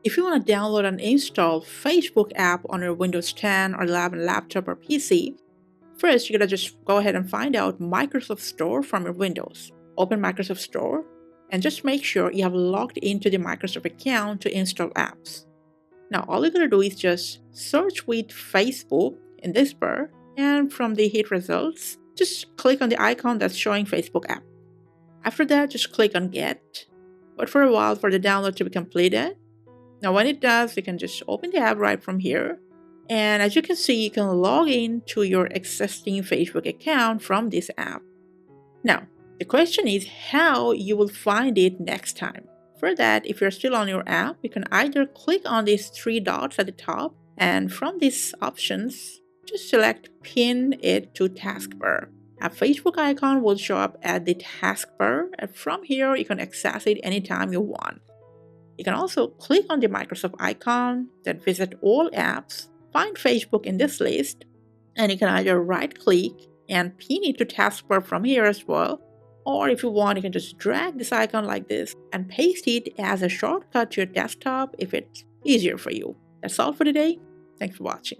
If you want to download and install Facebook app on your Windows 10 or 11 laptop or PC, first you're going to just go ahead and find out Microsoft Store from your Windows. Open Microsoft Store and just make sure you have logged into the Microsoft account to install apps. Now all you're going to do is just search with Facebook in this bar, and from the hit results, just click on the icon that's showing Facebook app. After that, just click on Get. Wait for a while for the download to be completed. Now when it does, you can just open the app right from here. And as you can see, you can log in to your existing Facebook account from this app. Now, the question is how you will find it next time. For that, if you're still on your app, you can either click on these three dots at the top, and from these options, just select Pin it to Taskbar. A Facebook icon will show up at the taskbar, and from here you can access it anytime you want. You can also click on the Microsoft icon, then visit all apps, find Facebook in this list, and you can either right-click and pin it to taskbar from here as well, or if you want, you can just drag this icon like this and paste it as a shortcut to your desktop if it's easier for you. That's all for today. Thanks for watching.